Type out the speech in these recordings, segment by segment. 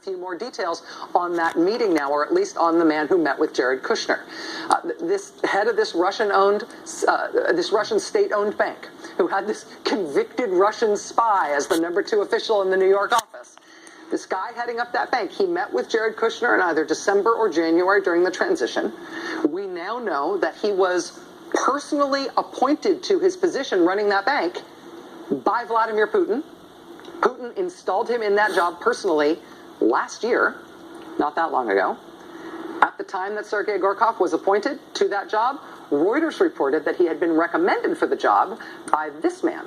few more details on that meeting now, or at least on the man who met with Jared Kushner. This head of this Russian state-owned bank, who had this convicted Russian spy as the #2 official in the New York office. This guy heading up that bank, he met with Jared Kushner in either December or January during the transition. We now know that he was personally appointed to his position running that bank by Vladimir Putin. Putin installed him in that job personally last year, not that long ago. At the time that Sergei Gorkov was appointed to that job, Reuters reported that he had been recommended for the job by this man,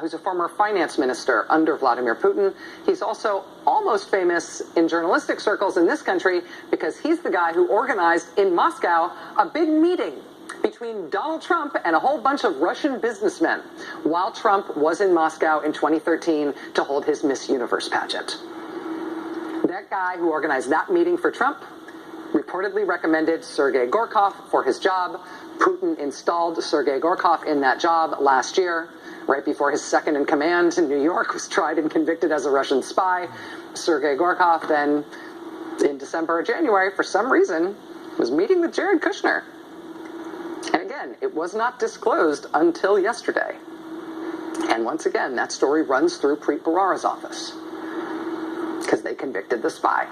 who's a former finance minister under Vladimir Putin. He's also almost famous in journalistic circles in this country because he's the guy who organized in Moscow a big meeting between Donald Trump and a whole bunch of Russian businessmen while Trump was in Moscow in 2013 to hold his Miss Universe pageant. That guy who organized that meeting for Trump reportedly recommended Sergei Gorkov for his job. Putin installed Sergei Gorkov in that job last year, right before his second in command in New York was tried and convicted as a Russian spy. Sergei Gorkov then, in December or January, for some reason, was meeting with Jared Kushner. And again, it was not disclosed until yesterday. And once again, that story runs through Preet Bharara's office because they convicted the spy.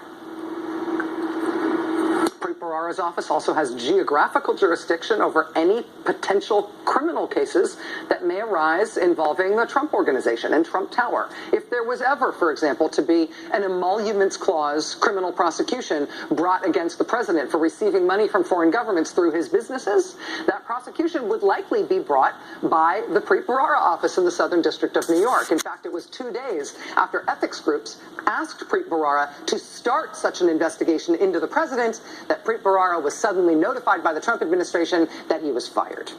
Preet Bharara's office also has geographical jurisdiction over any potential criminal cases that may arise involving the Trump Organization and Trump Tower. If there was ever, for example, to be an emoluments clause criminal prosecution brought against the president for receiving money from foreign governments through his businesses, that prosecution would likely be brought by the Preet Bharara office in the Southern District of New York. In fact, it was 2 days after ethics groups asked Preet Bharara to start such an investigation into the president that Preet Bharara was suddenly notified by the Trump administration that he was fired,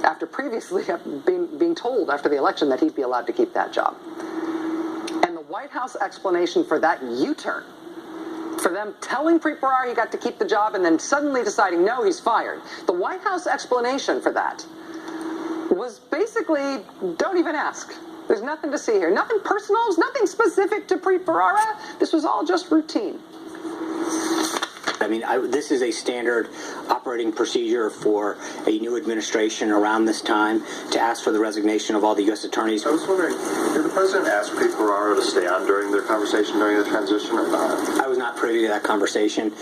after previously being told after the election that he'd be allowed to keep that job. And the White House explanation for that U-turn, for them telling Preet Bharara he got to keep the job and then suddenly deciding, no, he's fired, the White House explanation for that was basically, don't even ask. There's nothing to see here. Nothing personal. Nothing specific to Preet Bharara. This was all just routine. I mean, this is a standard operating procedure for a new administration around this time to ask for the resignation of all the U.S. attorneys. I was wondering, did the president ask Preet Bharara to stay on during their conversation during the transition or not? I was not privy to that conversation.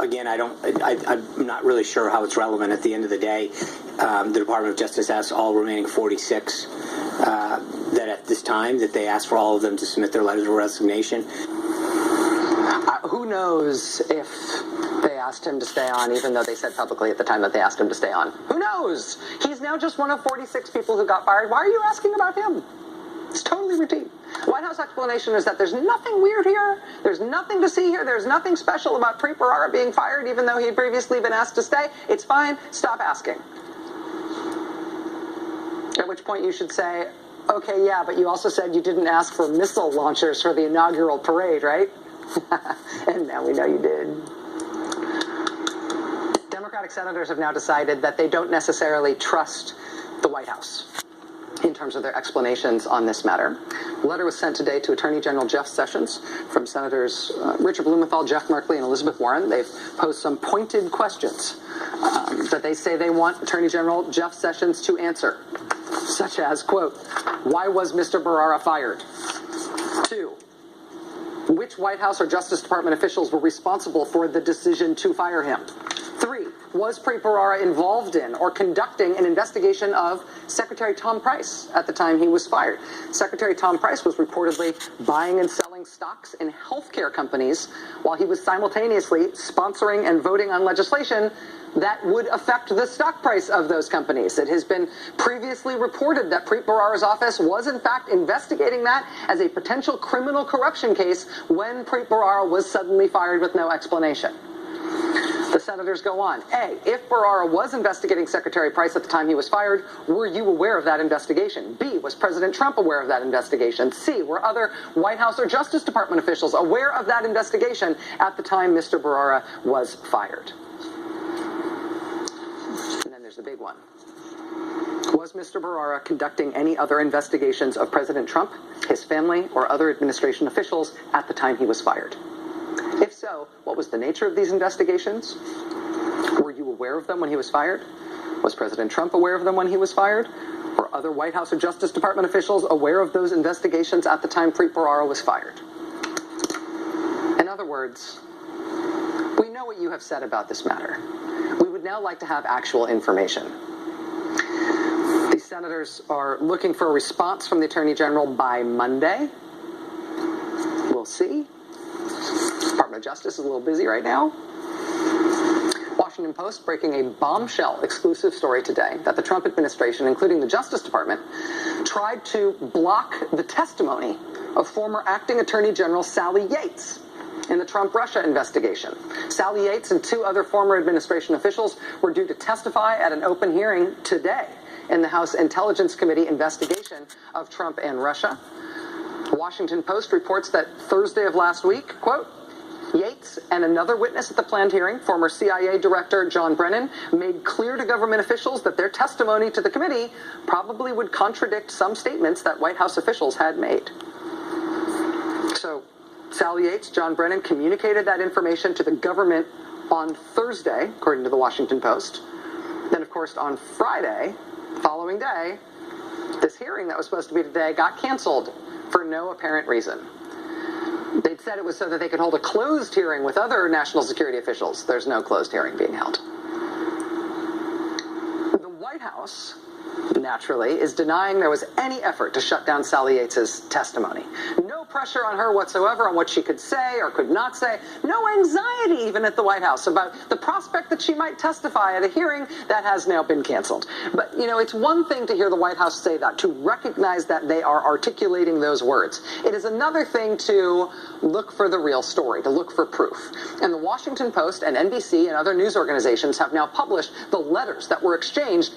Again, I'm not really sure how it's relevant. At the end of the day, the Department of Justice asked all remaining 46 that at this time that they asked for all of them to submit their letters of resignation. Who knows if they asked him to stay on, even though they said publicly at the time that they asked him to stay on. Who knows? He's now just one of 46 people who got fired. Why are you asking about him? It's totally routine. White House explanation is that there's nothing weird here. There's nothing to see here. There's nothing special about Preet Bharara being fired, even though he had previously been asked to stay. It's fine. Stop asking. At which point you should say, okay, yeah, but you also said you didn't ask for missile launchers for the inaugural parade, right? And now we know you did. Democratic senators have now decided that they don't necessarily trust the White House in terms of their explanations on this matter. A letter was sent today to Attorney General Jeff Sessions from Senators Richard Blumenthal, Jeff Merkley, and Elizabeth Warren. They've posed some pointed questions that they say they want Attorney General Jeff Sessions to answer, such as, quote, why was Mr. Bharara fired? 2, which White House or Justice Department officials were responsible for the decision to fire him? 3, was Preet Bharara involved in or conducting an investigation of Secretary Tom Price at the time he was fired? Secretary Tom Price was reportedly buying and selling stocks in healthcare companies while he was simultaneously sponsoring and voting on legislation that would affect the stock price of those companies. It has been previously reported that Preet Bharara's office was in fact investigating that as a potential criminal corruption case when Preet Bharara was suddenly fired with no explanation. The senators go on. A, if Bharara was investigating Secretary Price at the time he was fired, were you aware of that investigation? B, was President Trump aware of that investigation? C, were other White House or Justice Department officials aware of that investigation at the time Mr. Bharara was fired? And then there's the big one. Was Mr. Bharara conducting any other investigations of President Trump, his family, or other administration officials at the time he was fired? If so, what was the nature of these investigations? Were you aware of them when he was fired? Was President Trump aware of them when he was fired? Were other White House or Justice Department officials aware of those investigations at the time Preet Bharara was fired? In other words, we know what you have said about this matter. We would now like to have actual information. These senators are looking for a response from the Attorney General by Monday. We'll see. Department of Justice is a little busy right now. Washington Post breaking a bombshell exclusive story today that the Trump administration, including the Justice Department, tried to block the testimony of former acting Attorney General Sally Yates in the Trump-Russia investigation. Sally Yates and 2 other former administration officials were due to testify at an open hearing today in the House Intelligence Committee investigation of Trump and Russia. The Washington Post reports that Thursday of last week, quote, Yates and another witness at the planned hearing, former CIA Director John Brennan, made clear to government officials that their testimony to the committee probably would contradict some statements that White House officials had made. So, Sally Yates, John Brennan communicated that information to the government on Thursday, according to the Washington Post. Then, of course, on Friday, following day, this hearing that was supposed to be today got canceled for no apparent reason. They'd said it was so that they could hold a closed hearing with other national security officials. There's no closed hearing being held. The White House, naturally, is denying there was any effort to shut down Sally Yates' testimony. No pressure on her whatsoever on what she could say or could not say. No anxiety even at the White House about the prospect that she might testify at a hearing that has now been canceled. But, you know, it's one thing to hear the White House say that, to recognize that they are articulating those words. It is another thing to look for the real story, to look for proof. And the Washington Post and NBC and other news organizations have now published the letters that were exchanged